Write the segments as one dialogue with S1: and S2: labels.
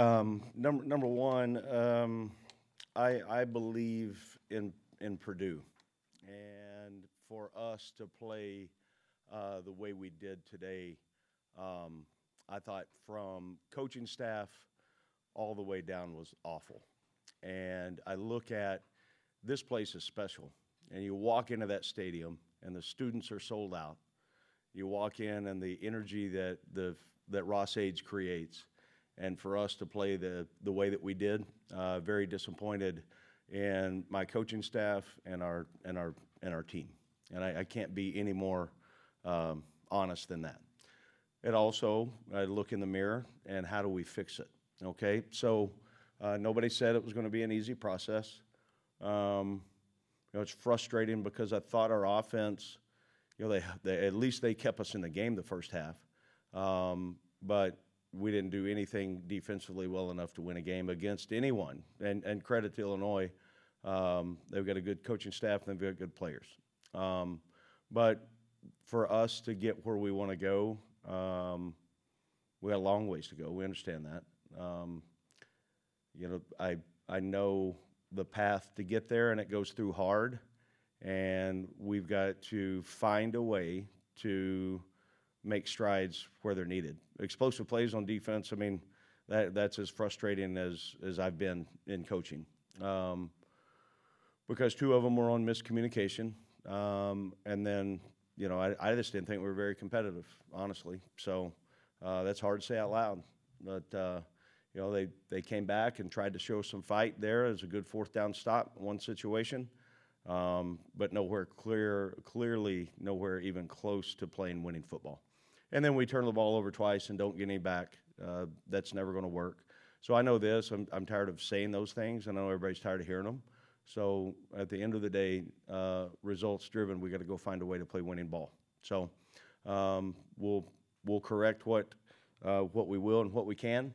S1: Number one, I believe in Purdue, and for us to play the way we did today, I thought from coaching staff all the way down was awful. And I look at this place is special, and you walk into that stadium, and the students are sold out. You walk in, and the energy that Ross Age creates. And for us to play the way that we did, very disappointed in my coaching staff and our team. And I can't be any more honest than that. It also, I look in the mirror and how do we fix it? Okay, so nobody said it was going to be an easy process. It's frustrating because I thought our offense, they at least they kept us in the game the first half, but we didn't do anything defensively well enough to win a game against anyone. And credit to Illinois, they've got a good coaching staff and they've got good players. But for us to get where we want to go, we got a long ways to go. We understand that. I know the path to get there, and it goes through hard. And we've got to find a way to make strides where they're needed. Explosive plays on defense, I mean, that's as frustrating as I've been in coaching. Because two of them were on miscommunication. And then, I just didn't think we were very competitive, honestly. So that's hard to say out loud. But, they came back and tried to show some fight there as a good fourth down stop in one situation. But clearly nowhere even close to playing winning football. And then we turn the ball over twice and don't get any back. That's never going to work. So I know this. I'm tired of saying those things. I know everybody's tired of hearing them. So at the end of the day, results driven, we got to go find a way to play winning ball. So we'll correct what we will and what we can,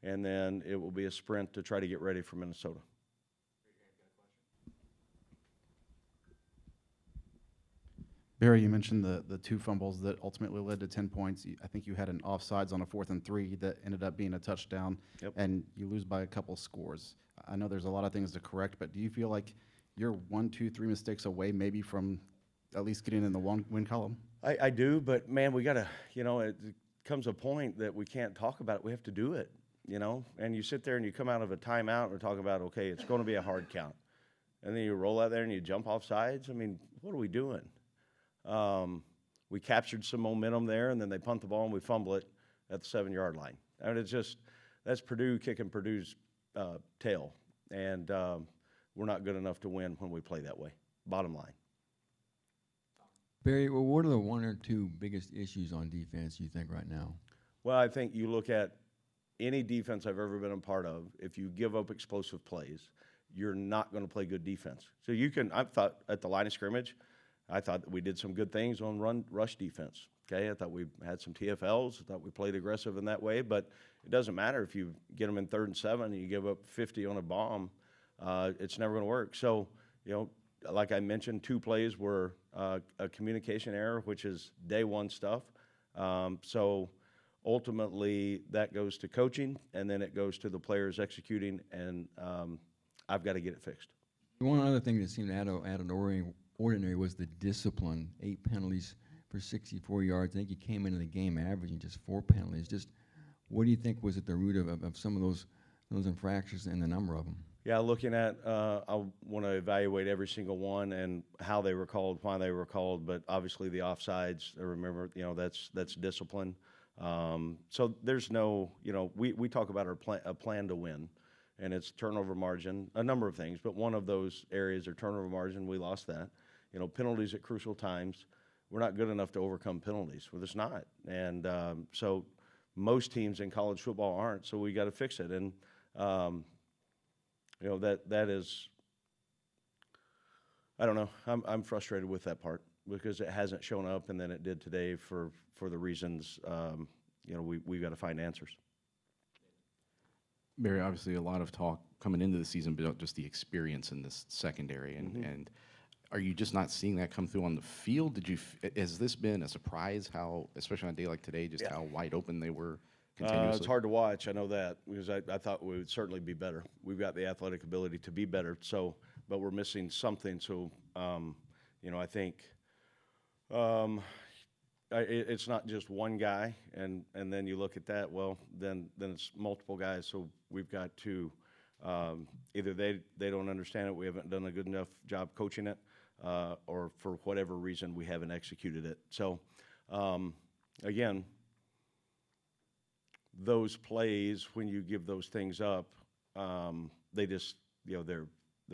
S1: and then it will be a sprint to try to get ready for Minnesota.
S2: Barry, you mentioned the two fumbles that ultimately led to 10 points. I think you had an offsides on a 4th and 3 that ended up being a touchdown,
S1: Yep.
S2: and you lose by a couple scores. I know there's a lot of things to correct, but do you feel like you're 1, 2, 3 mistakes away maybe from at least getting in the win column?
S1: I do, but, man, we got to, it comes a point that we can't talk about it. We have to do it, And you sit there and you come out of a timeout and talk about, okay, it's going to be a hard count. And then you roll out there and you jump off sides. I mean, what are we doing? We captured some momentum there, and then they punt the ball and we fumble it at the 7-yard line. I mean, that's Purdue kicking Purdue's tail, and we're not good enough to win when we play that way, bottom line.
S3: Barry, well, what are the 1 or 2 biggest issues on defense you think right now?
S1: Well, I think you look at any defense I've ever been a part of, if you give up explosive plays, you're not going to play good defense. So I thought at the line of scrimmage, I thought that we did some good things on rush defense. Okay, I thought we had some TFLs. I thought we played aggressive in that way, but it doesn't matter if you get them in 3rd and 7 and you give up 50 on a bomb. It's never going to work. So, like I mentioned, 2 plays were a communication error, which is day one stuff. So ultimately, that goes to coaching, and then it goes to the players executing, and I've got to get it fixed.
S3: One other thing that seemed out of ordinary was the discipline. 8 penalties for 64 yards. I think you came into the game averaging just 4 penalties. Just what do you think was at the root of some of those infractions and the number of them?
S1: Yeah, looking at, I want to evaluate every single one and how they were called, why they were called, but obviously the offsides, I remember, that's discipline. So there's no, we talk about a plan to win, and it's turnover margin, a number of things, but one of those areas are turnover margin. We lost that. Penalties at crucial times. We're not good enough to overcome penalties. We're just not. And so most teams in college football aren't, so we got to fix it. And, that is, I don't know. I'm frustrated with that part because it hasn't shown up, and then it did today for the reasons, we've got to find answers.
S4: Barry, obviously a lot of talk coming into the season about just the experience in this secondary, and are you just not seeing that come through on the field? Has this been a surprise how, especially on a day like today, just how wide open they were continuously?
S1: It's hard to watch. I know that because I thought we would certainly be better. We've got the athletic ability to be better. So, but we're missing something. So, I think it's not just one guy, and then you look at that. Well, then it's multiple guys. So we've got to either they don't understand it. We haven't done a good enough job coaching it, or for whatever reason we haven't executed it. So, again. Those plays, when you give those things up, they just, they're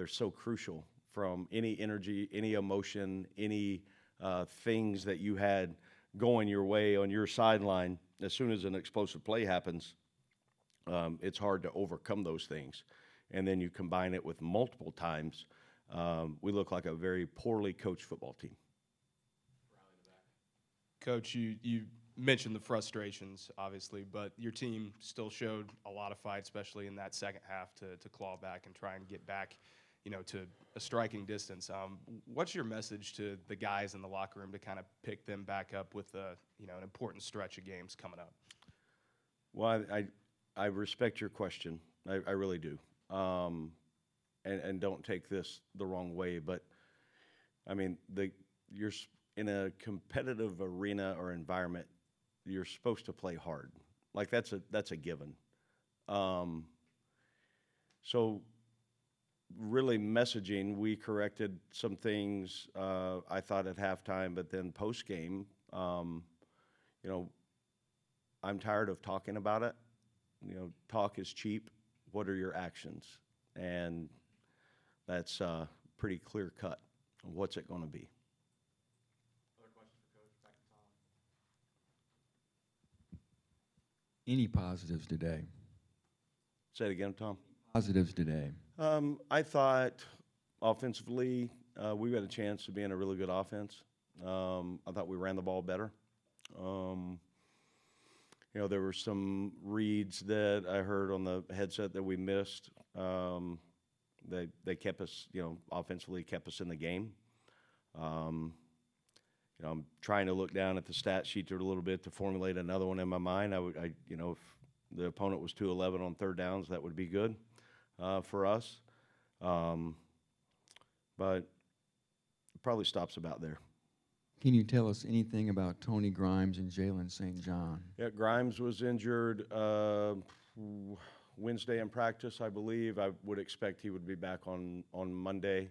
S1: so crucial from any energy, any emotion, any things that you had going your way on your sideline. As soon as an explosive play happens, it's hard to overcome those things. And then you combine it with multiple times, we look like a very poorly coached football team.
S5: Coach, you mentioned the frustrations, obviously, but your team still showed a lot of fight, especially in that second half, to claw back and try and get back, to a striking distance. What's your message to the guys in the locker room to kind of pick them back up with an important stretch of games coming up?
S1: Well, I respect your question. I really do. And don't take this the wrong way, but I mean, you're in a competitive arena or environment, you're supposed to play hard. Like that's a given. So really messaging, we corrected some things, I thought at halftime, but then post-game, I'm tired of talking about it. Talk is cheap. What are your actions? And that's pretty clear cut. What's it going to be?
S3: Any positives today?
S1: Say it again, Tom.
S3: Positives today.
S1: I thought offensively, we got a chance to be in a really good offense. I thought we ran the ball better. There were some reads that I heard on the headset that we missed. They kept us, offensively kept us in the game. I'm trying to look down at the stat sheet a little bit to formulate another one in my mind. If the opponent was 2-11 on third downs, that would be good for us. But it probably stops about there.
S3: Can you tell us anything about Tony Grimes and Jalen St. John?
S1: Yeah, Grimes was injured Wednesday in practice, I believe. I would expect he would be back on Monday,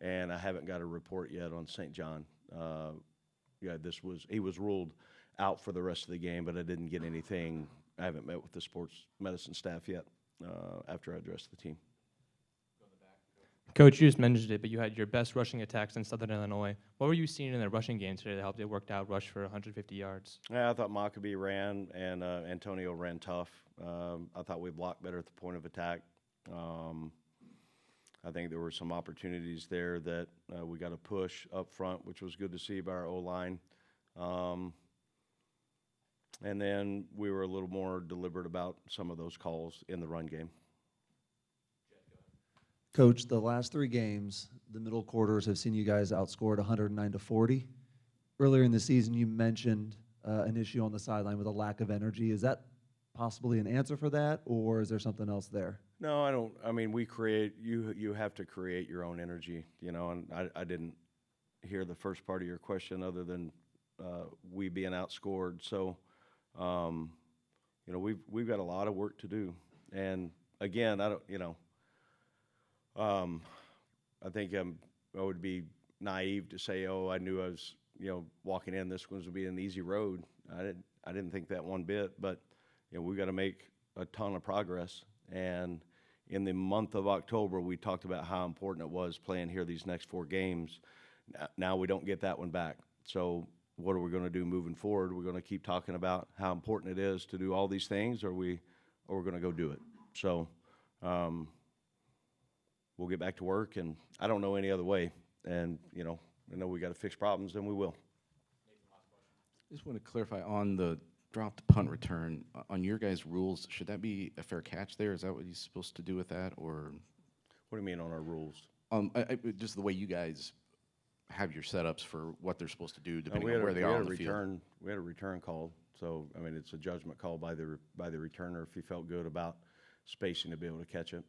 S1: and I haven't got a report yet on St. John. He was ruled out for the rest of the game, but I didn't get anything. I haven't met with the sports medicine staff yet after I addressed the team.
S6: Coach, you just mentioned it, but you had your best rushing attacks in Southern Illinois. What were you seeing in the rushing game today that helped it worked out rush for 150 yards?
S1: Yeah, I thought Maccabee ran and Antonio ran tough. I thought we blocked better at the point of attack. I think there were some opportunities there that we got a push up front, which was good to see by our O-line. And then we were a little more deliberate about some of those calls in the run game.
S7: Coach, the last 3 games, the middle quarters have seen you guys outscored 109-40. Earlier in the season, you mentioned an issue on the sideline with a lack of energy. Is that possibly an answer for that, or is there something else there?
S1: No, I don't. I mean, you have to create your own energy, and I didn't hear the first part of your question other than we being outscored. So, we've got a lot of work to do. And again, I think I would be naive to say, I knew I was, walking in, this was going to be an easy road. I didn't think that one bit, but, we've got to make a ton of progress. And in the month of October, we talked about how important it was playing here these next 4 games. Now we don't get that one back. So what are we going to do moving forward? We're going to keep talking about how important it is to do all these things, or we're going to go do it. So, we'll get back to work, and I don't know any other way. And, I know we got to fix problems, and we will.
S4: Just want to clarify on the dropped punt return. On your guys' rules, should that be a fair catch there? Is that what he's supposed to do with that, or?
S1: What do you mean on our rules?
S4: Just the way you guys have your setups for what they're supposed to do, depending on where they are on the field.
S1: We had a return call, So, I mean, it's a judgment call by the returner if he felt good about spacing to be able to catch it.